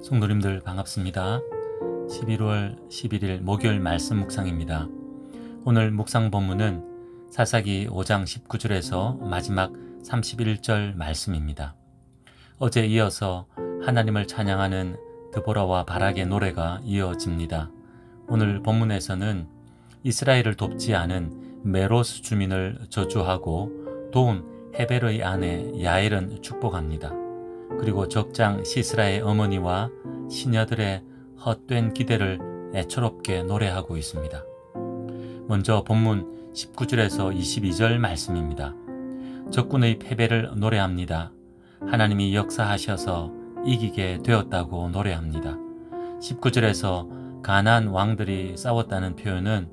성도님들 반갑습니다. 11월 11일 목요일 말씀 묵상입니다. 오늘 묵상 본문은 사사기 5장 19절에서 마지막 31절 말씀입니다. 어제 이어서 하나님을 찬양하는 드보라와 바락의 노래가 이어집니다. 오늘 본문에서는 이스라엘을 돕지 않은 메로스 주민을 저주하고 도운 헤벨의 아내 야엘은 축복합니다. 그리고 적장 시스라의 어머니와 시녀들의 헛된 기대를 애처롭게 노래하고 있습니다. 먼저 본문 19절에서 22절 말씀입니다. 적군의 패배를 노래합니다. 하나님이 역사하셔서 이기게 되었다고 노래합니다. 19절에서 가나안 왕들이 싸웠다는 표현은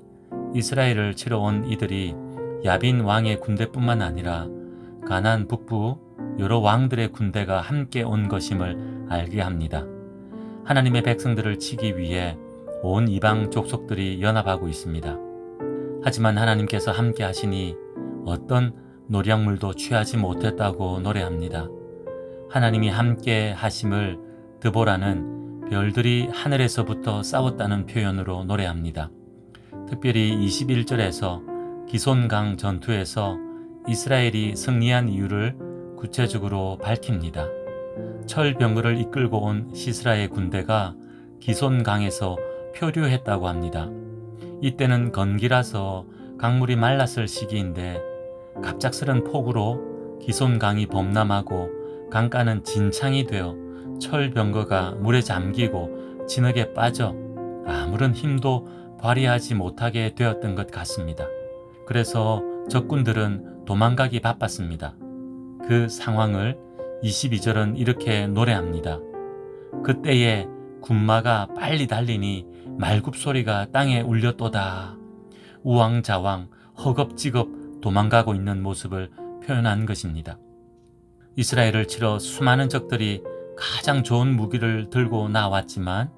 이스라엘을 치러 온 이들이 야빈 왕의 군대뿐만 아니라 가나안 북부 여러 왕들의 군대가 함께 온 것임을 알게 합니다. 하나님의 백성들을 치기 위해 온 이방 족속들이 연합하고 있습니다. 하지만 하나님께서 함께 하시니 어떤 노량물도 취하지 못했다고 노래합니다. 하나님이 함께 하심을 드보라는 별들이 하늘에서부터 싸웠다는 표현으로 노래합니다. 특별히 21절에서 기손강 전투에서 이스라엘이 승리한 이유를 구체적으로 밝힙니다. 철병거를 이끌고 온 시스라의 군대가 기손강에서 표류했다고 합니다. 이때는 건기라서 강물이 말랐을 시기인데 갑작스런 폭우로 기손강이 범람하고 강가는 진창이 되어 철병거가 물에 잠기고 진흙에 빠져 아무런 힘도 발휘하지 못하게 되었던 것 같습니다. 그래서 적군들은 도망가기 바빴습니다. 그 상황을 22절은 이렇게 노래합니다. 그때에 군마가 빨리 달리니 말굽소리가 땅에 울렸도다. 우왕좌왕 허겁지겁 도망가고 있는 모습을 표현한 것입니다. 이스라엘을 치러 수많은 적들이 가장 좋은 무기를 들고 나왔지만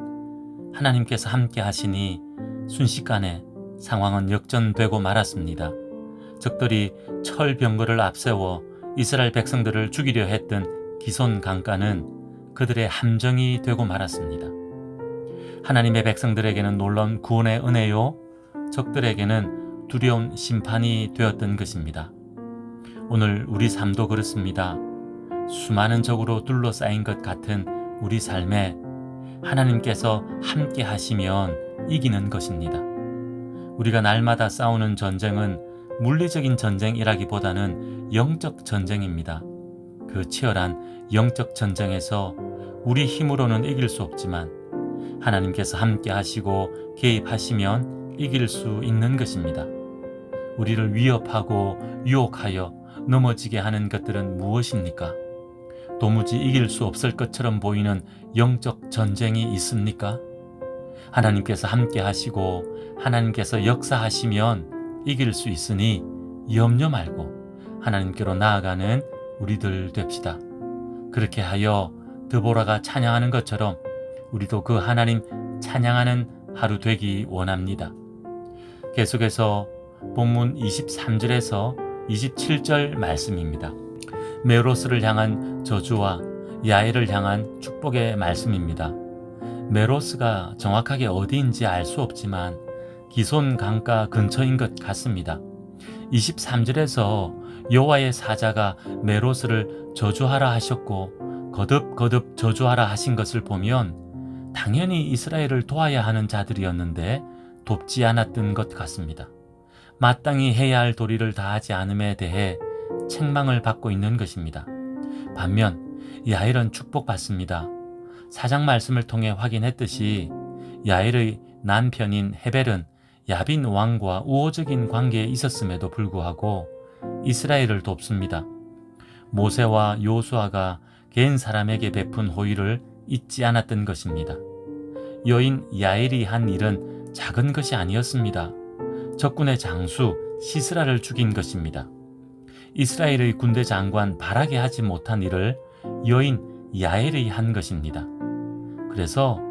하나님께서 함께 하시니 순식간에 상황은 역전되고 말았습니다. 적들이 철병거를 앞세워 이스라엘 백성들을 죽이려 했던 기손 강가는 그들의 함정이 되고 말았습니다. 하나님의 백성들에게는 놀라운 구원의 은혜요, 적들에게는 두려운 심판이 되었던 것입니다. 오늘 우리 삶도 그렇습니다. 수많은 적으로 둘러싸인 것 같은 우리 삶에 하나님께서 함께 하시면 이기는 것입니다. 우리가 날마다 싸우는 전쟁은 물리적인 전쟁이라기보다는 영적 전쟁입니다. 그 치열한 영적 전쟁에서 우리 힘으로는 이길 수 없지만 하나님께서 함께 하시고 개입하시면 이길 수 있는 것입니다. 우리를 위협하고 유혹하여 넘어지게 하는 것들은 무엇입니까? 도무지 이길 수 없을 것처럼 보이는 영적 전쟁이 있습니까? 하나님께서 함께 하시고 하나님께서 역사하시면 이길 수 있으니 염려 말고 하나님께로 나아가는 우리들 됩시다. 그렇게 하여 드보라가 찬양하는 것처럼 우리도 그 하나님 찬양하는 하루 되기 원합니다. 계속해서 본문 23절에서 27절 말씀입니다. 메로스를 향한 저주와 야엘을 향한 축복의 말씀입니다. 메로스가 정확하게 어디인지 알 수 없지만 기손 강가 근처인 것 같습니다. 23절에서 여호와의 사자가 메로스를 저주하라 하셨고 거듭 저주하라 하신 것을 보면 당연히 이스라엘을 도와야 하는 자들이었는데 돕지 않았던 것 같습니다. 마땅히 해야 할 도리를 다하지 않음에 대해 책망을 받고 있는 것입니다. 반면 야엘은 축복받습니다. 사장 말씀을 통해 확인했듯이 야엘의 남편인 헤벨은 야빈 왕과 우호적인 관계에 있었음에도 불구하고 이스라엘을 돕습니다. 모세와 요수아가 개인 사람에게 베푼 호의를 잊지 않았던 것입니다. 여인 야엘이 한 일은 작은 것이 아니었습니다. 적군의 장수 시스라를 죽인 것입니다. 이스라엘의 군대 장관 바락이 하지 못한 일을 여인 야엘이 한 것입니다. 그래서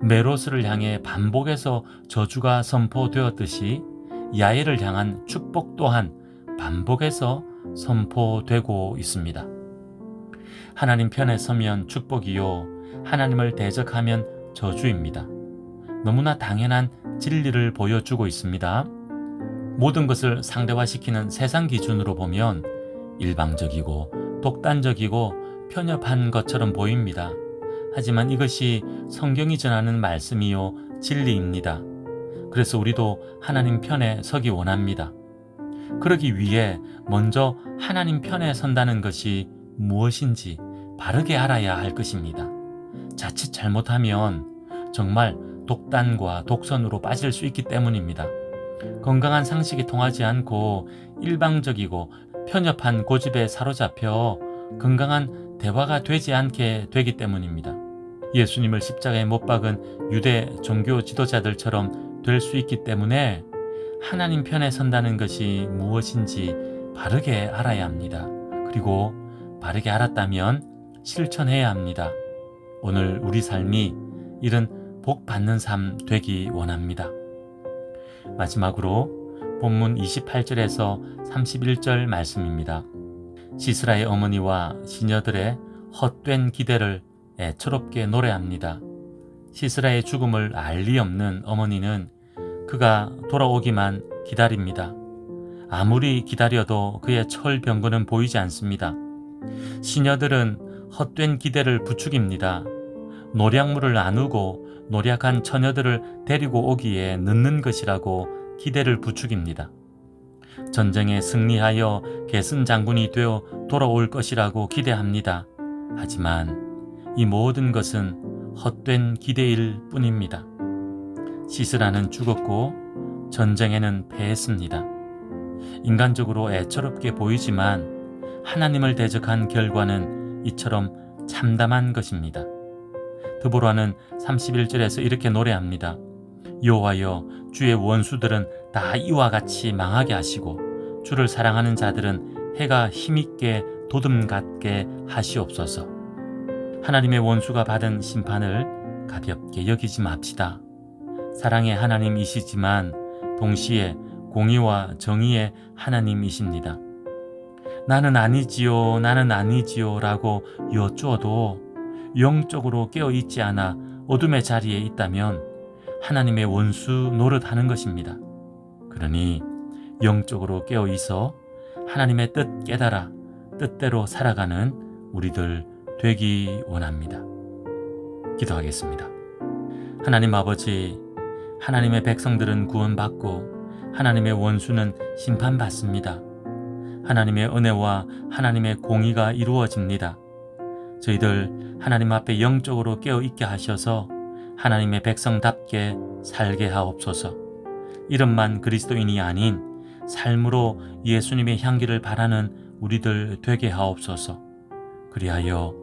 메로스를 향해 반복해서 저주가 선포되었듯이 야엘을 향한 축복 또한 반복해서 선포되고 있습니다. 하나님 편에 서면 축복이요, 하나님을 대적하면 저주입니다. 너무나 당연한 진리를 보여주고 있습니다. 모든 것을 상대화시키는 세상 기준으로 보면 일방적이고 독단적이고 편협한 것처럼 보입니다. 하지만 이것이 성경이 전하는 말씀이요 진리입니다. 그래서 우리도 하나님 편에 서기 원합니다. 그러기 위해 먼저 하나님 편에 선다는 것이 무엇인지 바르게 알아야 할 것입니다. 자칫 잘못하면 정말 독단과 독선으로 빠질 수 있기 때문입니다. 건강한 상식이 통하지 않고 일방적이고 편협한 고집에 사로잡혀 건강한 대화가 되지 않게 되기 때문입니다. 예수님을 십자가에 못 박은 유대 종교 지도자들처럼 될 수 있기 때문에 하나님 편에 선다는 것이 무엇인지 바르게 알아야 합니다. 그리고 바르게 알았다면 실천해야 합니다. 오늘 우리 삶이 이런 복 받는 삶 되기 원합니다. 마지막으로 본문 28절에서 31절 말씀입니다. 시스라의 어머니와 시녀들의 헛된 기대를 애처롭게 노래합니다. 시스라의 죽음을 알 리 없는 어머니는 그가 돌아오기만 기다립니다. 아무리 기다려도 그의 철병거는 보이지 않습니다. 시녀들은 헛된 기대를 부추깁니다. 노략물을 나누고 노략한 처녀들을 데리고 오기에 늦는 것이라고 기대를 부추깁니다. 전쟁에 승리하여 계승 장군이 되어 돌아올 것이라고 기대합니다. 하지만 이 모든 것은 헛된 기대일 뿐입니다. 시스라는 죽었고 전쟁에는 패했습니다. 인간적으로 애처롭게 보이지만 하나님을 대적한 결과는 이처럼 참담한 것입니다. 드보라는 31절에서 이렇게 노래합니다. 여호와여, 주의 원수들은 다 이와 같이 망하게 하시고 주를 사랑하는 자들은 해가 힘있게 도둠 같게 하시옵소서. 하나님의 원수가 받은 심판을 가볍게 여기지 맙시다. 사랑의 하나님이시지만 동시에 공의와 정의의 하나님이십니다. 나는 아니지요, 나는 아니지요 라고 여쭈어도 영적으로 깨어있지 않아 어둠의 자리에 있다면 하나님의 원수 노릇하는 것입니다. 그러니 영적으로 깨어있어 하나님의 뜻 깨달아 뜻대로 살아가는 우리들 되기 원합니다. 기도하겠습니다. 하나님 아버지, 하나님의 백성들은 구원받고 하나님의 원수는 심판받습니다. 하나님의 은혜와 하나님의 공의가 이루어집니다. 저희들 하나님 앞에 영적으로 깨어있게 하셔서 하나님의 백성답게 살게 하옵소서. 이름만 그리스도인이 아닌 삶으로 예수님의 향기를 바라는 우리들 되게 하옵소서. 그리하여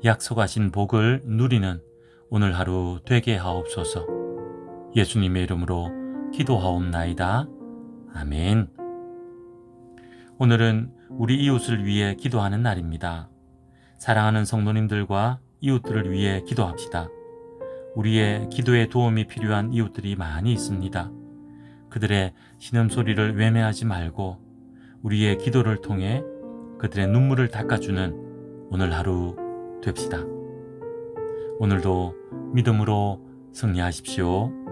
약속하신 복을 누리는 오늘 하루 되게 하옵소서. 예수님의 이름으로 기도하옵나이다. 아멘. 오늘은 우리 이웃을 위해 기도하는 날입니다. 사랑하는 성도님들과 이웃들을 위해 기도합시다. 우리의 기도에 도움이 필요한 이웃들이 많이 있습니다. 그들의 신음소리를 외면하지 말고 우리의 기도를 통해 그들의 눈물을 닦아주는 오늘 하루 됩시다. 오늘도 믿음으로 승리하십시오.